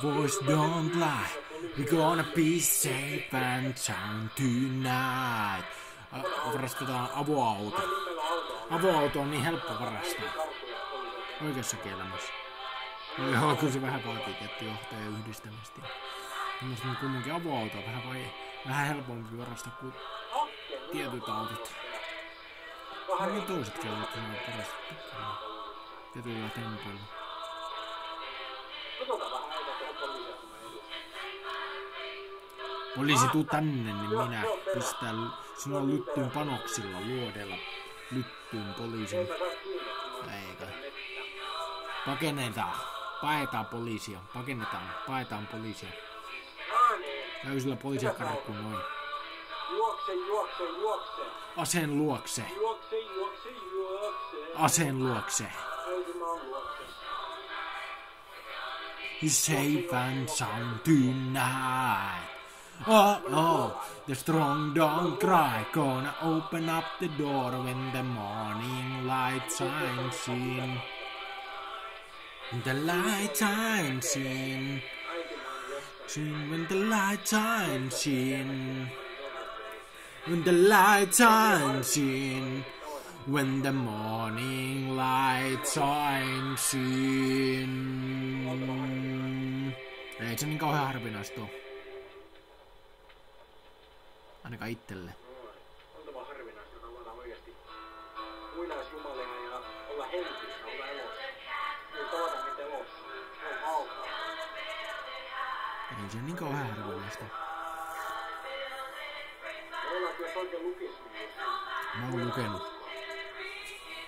Voice don't lie. We're gonna be safe and sound tonight. Varastetaan avoauto. Avoauto on niin helppo varastaa. Oikeassakin elämässä. No joo, kyllä se vähän vaatii tietty johtajan yhdistämistä. Mielestäni niin kumminkin avoauto on vähän helpompi varastaa kuin tietyt autot. No toisetkin autot on varastettu. Tietyillä tempoilla. Poliisi, tuu tänne, niin minä pistän sinua lyttyyn panoksilla luodella lyttyyn poliisin. Eikä. Pakennetaan. Paetaan poliisia. Paetaan poliisia. Täysillä poliisia karkuun noin. Aseen luokse. Aseen luokse. Safe and sound tonight. Oh, the strong don't cry. Gonna open up the door when the morning light shines in. The light shines in. When the light shines in. When the light shines in. When the morning light shines in. Ei se niin kauhean harvinaista ole. Ainakaan itselle. On tämä harvinaista, että luodaan oikeasti muinaisjumalia ja olla henkissä, olla elossa. Ei tavata niitä elossa. Se on valtaa. Ei se niin kauhean harvinaista. Me ollaan kyllä oikein lukis. Mä oon lukenut.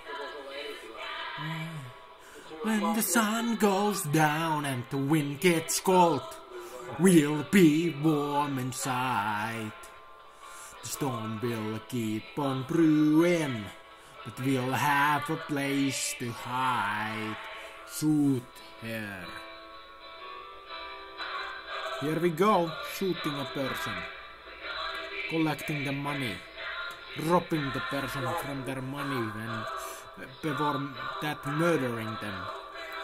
Se voisi olla eri tilanne. When the sun goes down and the wind gets cold, we'll be warm inside. The storm will keep on brewing, but we'll have a place to hide. Shoot her. Here we go, shooting a person. Collecting the money. Robbing the person from their money and before that murdering them.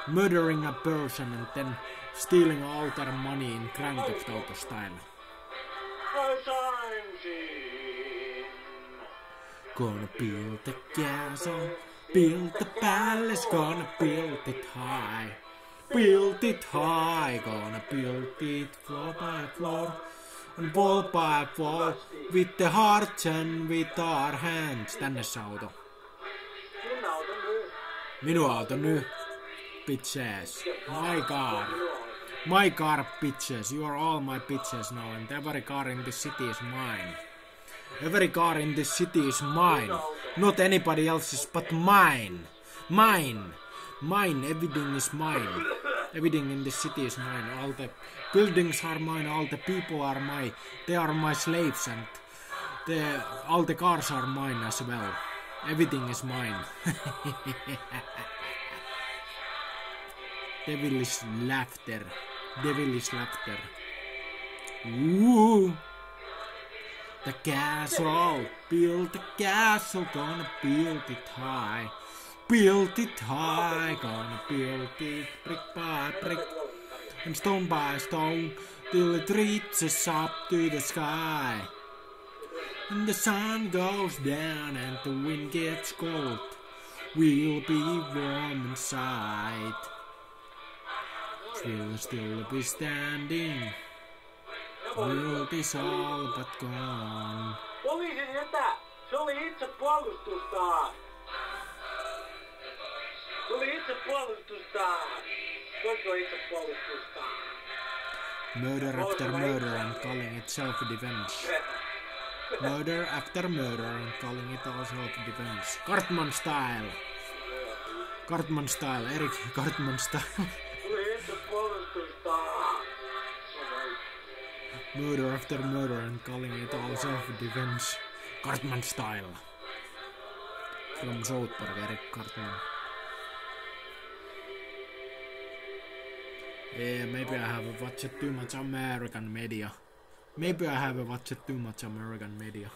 Murdering a person and then stealing all their money in Grand Theft Auto style. Gonna build the castle, build the palace, gonna build it high. Build it high, gonna build it floor by floor, and wall by wall, with the hearts and with our hands. Tänne se auto. Minun auto nyt. Bitches. My car. My car, bitches. You are all my bitches now, and every car in this city is mine. Every car in this city is mine. Not anybody else's, but mine. Mine. Mine. Everything is mine. Everything in this city is mine. All the buildings are mine. All the people are mine. They are my slaves, and all the cars are mine as well. Everything is mine. Devilish laughter. Devilish laughter. Ooh. The castle. Build the castle. Gonna build it high. Build it high. Gonna build it brick by brick. And stone by stone. Till it reaches up to the sky. And the sun goes down and the wind gets cold. We'll be warm inside. We'll still be standing. World is all but gone. Poliisi sitä! Se oli itse puolustusta! Se oli itse puolustusta! Toiko itse puolustusta? Murder after murder and calling it self-defense. Murder after murder and calling it all self-defense. Cartman style. Cartman style. Eric Cartman style. Murder after murder and calling it all self-defense. Cartman style. From South Park, Eric Cartman. Yeah, maybe I have watched too much American media. Maybe I have watched too much American media.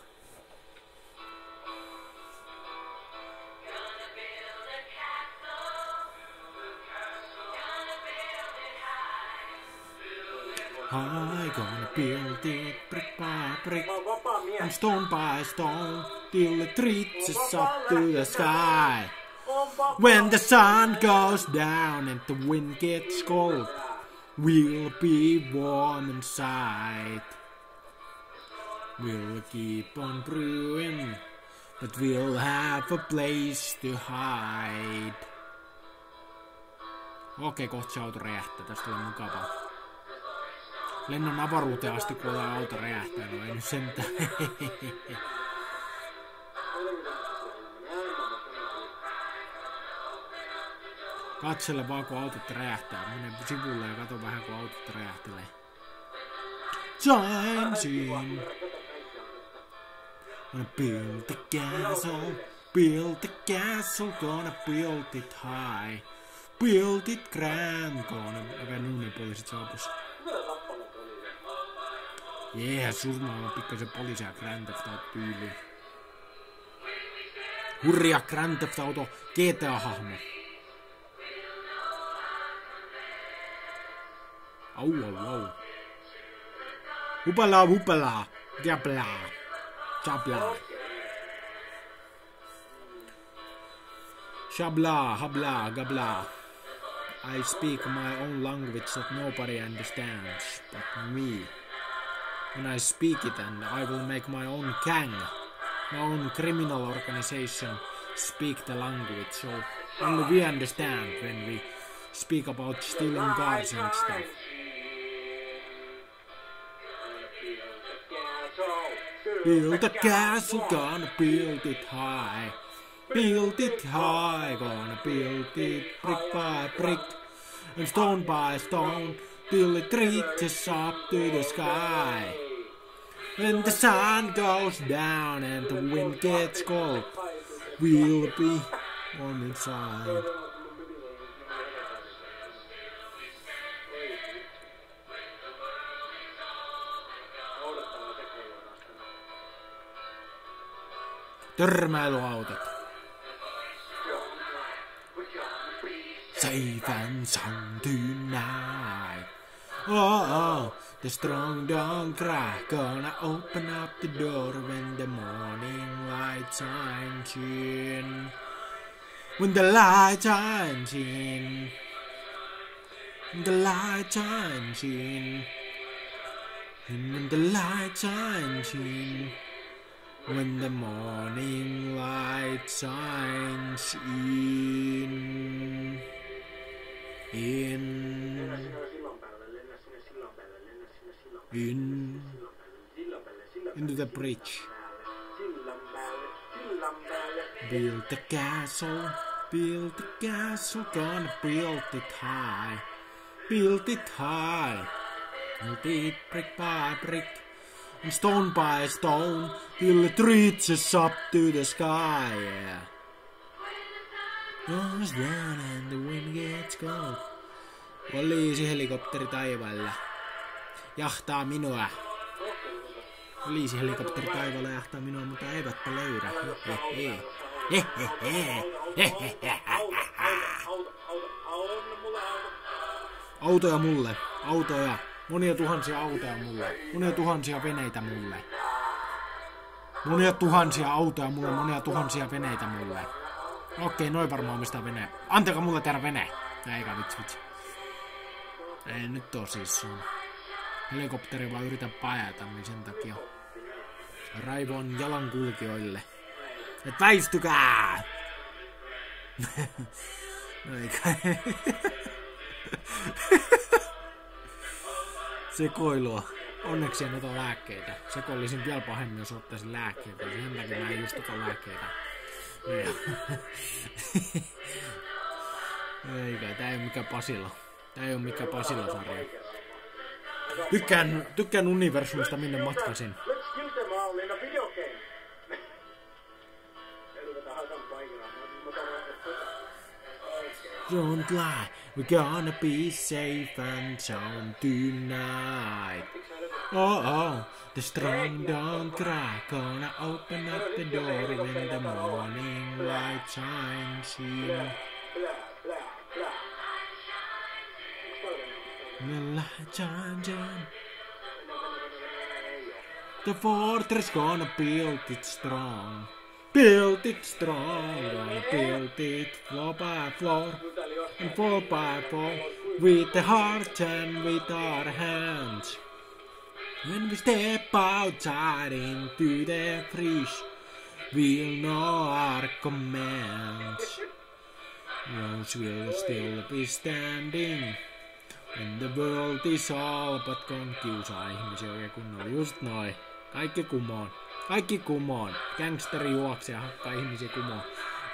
high, gonna build it brick by brick Mä oon vapaa and mies. stone by stone till it reaches up to the sky. Oon vapaa When the sun goes down and the wind gets cold, we'll be warm inside. We'll keep on brewing, but we'll have a place to hide. Okei, kohta se auto räjähtää. Tästä tulee mukavaa. Lennon avaruuteen asti, kun auto räjähtää. No ei nyt sentään. Katsele vaan, kun autot räjähtää. Mene sivulle ja kato vähän, kun autot räjähtelee. Time scene. Gonna build the castle. Build the castle. Gonna build it high. Build it grand. Gonna... Okei, nyt poliisit saapus. Surmaava pikkasen poliisia Grand Theft Auto tyyliin. Hurria Grand Theft Auto GTA-hahmo. Au. Hupala. Jabla. Shabla, habla, gabla. I speak my own language that nobody understands but me. When I speak it, and I will make my own gang, my own criminal organization speak the language, so only we understand when we speak about stealing cars and stuff. Build a castle, gonna build it high. Build it high, gonna build it brick by brick and stone by stone till it reaches up to the sky. When the sun goes down and the wind gets cold, we'll be warm inside. Törmäilyautot. Safe and sound tonight. Oh, the strong don't cry. Gonna open up the door when the morning light shines in. When the light shines in. When the light shines in. When the light shines in. When the morning light shines in. Into the bridge. Build the castle, gonna build it high. Build it high, build it brick by brick, and stone by stone, till it reaches up to the sky. Yeah. Goes down and the wind gets cold. Poliisihelikopteri taivaalla jahtaa minua. Poliisihelikopteri taivaalla jahtaa minua, mutta eivätpä löydä. Autoja mulle. Autoja. Monia tuhansia autoja mulle. Monia tuhansia veneitä mulle. Monia tuhansia autoja mulle. Monia tuhansia veneitä mulle. Okei, noin varmaan omistaa veneen. Antakaa mulle tehdä vene. Eikä vitsi. Ei nyt tosissaan. Helikopteri vaan yritän pajata, niin sen takia raivoon jalankulkijoille. Et väistykää! No eikä. Sekoilua. Onneksi en ota lääkkeitä. Sekoilisin vielä pahemmin, jos ottaisin lääkkeitä. Sen takia mä en just ota lääkkeitä. Eikä, tää ei oo mikään Pasila. Tää ei oo mikään Pasila-sarja. Tykkään universumista, minne matkasin. Don't lie, we're gonna be safe and sound tonight. Oh, the strong don't cry, gonna open up the door when the morning light shines in. The fortress gonna build it strong. Build it strong, gonna build it floor by floor and floor by floor with the heart and with our hands. When we step outside into the freeze, we'll know our commands. Rose will still be standing when the world is all but gone. Kiusaa ihmisiä oikein kunnolla. Just noin. Kaikki kumoon. Kaikki kumoon. Gangsteri juoksee ja hakkaa ihmisiä kumoon.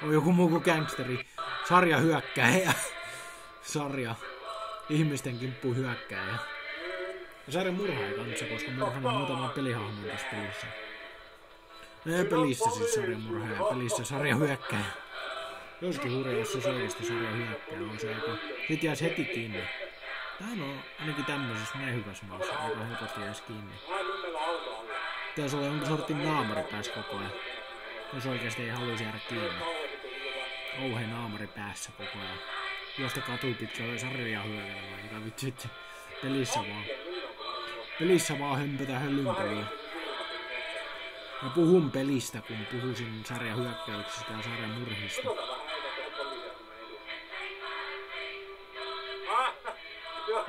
On joku muu kuin gangsteri. Sarja hyökkääjä. Sarja. Ihmisten kimppuun hyökkääjä. Ja sarja murhaaja kanssa, koska murhan on muutama pelihahmo tässä pelissä. No pelissä siis sarja murhaaja. Pelissä sarja hyökkääjä. Joskin hurja, jos se oikeasti sarja hyökkääjä on se aika. Sit jäisi heti kiinni. Tämähän on ainakin tämmöisessä näin hyvässä maassa. Aika helposti jäisi kiinni. Pitäisi olla jonkin sortin naamari päässä koko ajan. Jos oikeasti ei haluaisi jäädä kiinni. Ouhe naamari päässä koko ajan. Juosta katuu pitkällä sarjaa hyökäilemään. Mitä vitsi. Pelissä vaan hömpötä hölynpeliä. Mä puhun pelistä, kun puhuisin sarjan hyökkäyksistä ja sarjan murhista.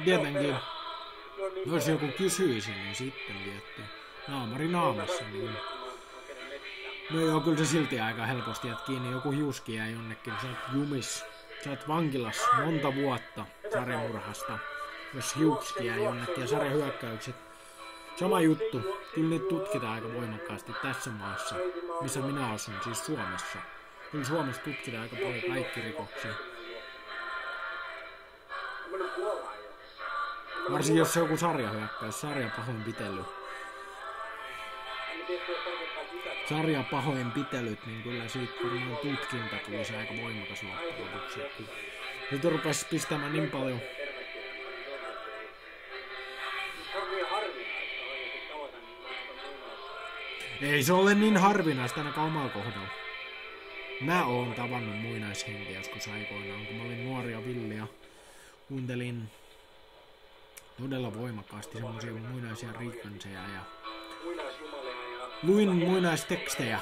Tietenkin, jos joku kysyisi, niin sitten tietty. Naamari naamassa, niin... No joo, kyllä se silti aika helposti jäät kiinni. Joku hiuski jää jonnekin, sä oot jumis. Sä oot vankilassa monta vuotta sarjamurhasta. Jos hiuski jää jonnekin ja sarjahyökkäykset. Sama juttu. Kyllä niitä tutkitaan aika voimakkaasti tässä maassa, missä minä asun, siis Suomessa. Kyllä Suomessa tutkitaan aika paljon kaikki rikoksia. Varsinkin jos se joku sarjahyökkäys, sarjapahoinpitely. Sarjapahoinpitelyt, niin kyllä siitä varmaan tutkinta tulisi aika voimakas loppujen lopuksi. Nyt rupesi pistämään niin paljon. Ei se ole niin harvinaista ainakaan omalla kohdalla. Mä oon tavannut muinaishenkiä joskus aikoinaan, kun mä olin nuori ja villi ja kuuntelin todella voimakkaasti semmosia muinaisia riikkanseja ja luin muinaistekstejä.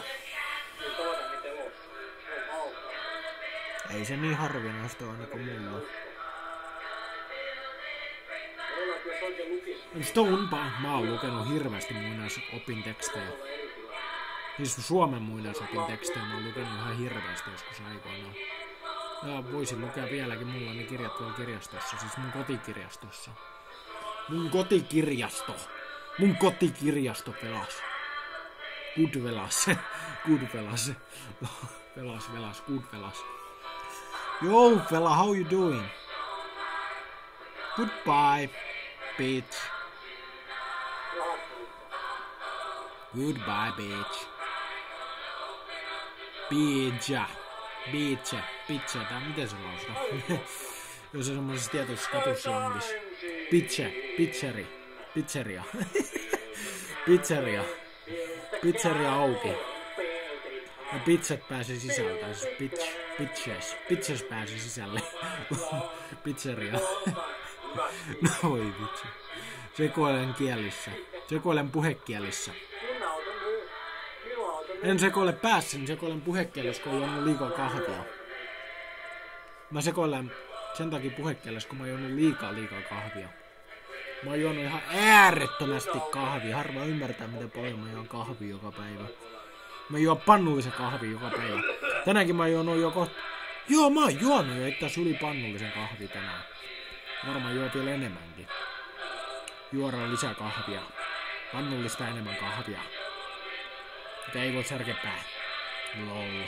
Ei se niin harvinaista ole ainakaan mulla. Mä oon lukenut hirveästi muinaisopin tekstejä. Siis Suomen muinaisopin tekstejä mä oon lukenut ihan hirveästi joskus aikoinaan. Ja voisin lukea vieläkin, mulla on ne kirjat tuolla kirjastossa, siis mun kotikirjastossa. Mun kotikirjasto pelas. Goodfellas. Goodfellas. Yo, fella, how you doing? Goodbye, bitch. Goodbye, bitch. Bitch, tää miten se laustaa? Jos se semmosessa tietyssä katuslangissa. Pizzeria auki. Ja pizzat pääsi sisälle, tai siis bitches pääsi sisälle. Pizzeria. No voi vitsi. Sekoilen puhekielissä. En sekoile päässä, niin sekoilen puhekielessä, kun on juonut liikaa kahvia. Mä sekoilen sen takia puhekielessä, kun mä oon juonut liikaa kahvia. Mä oon juonut ihan äärettömästi kahvia. Harva ymmärtää, miten paljon mä juon kahvia joka päivä. Mä juon pannullisen kahvia joka päivä. Tänäänkin mä oon juonut joko... Joo, mä oon juonut jo itse yli pannullisen kahvia tänään. Varmaan juo vielä enemmänkin. Juodaan lisää kahvia. Pannullista enemmän kahvia. Mutta ei voi särkeä pää. Lol.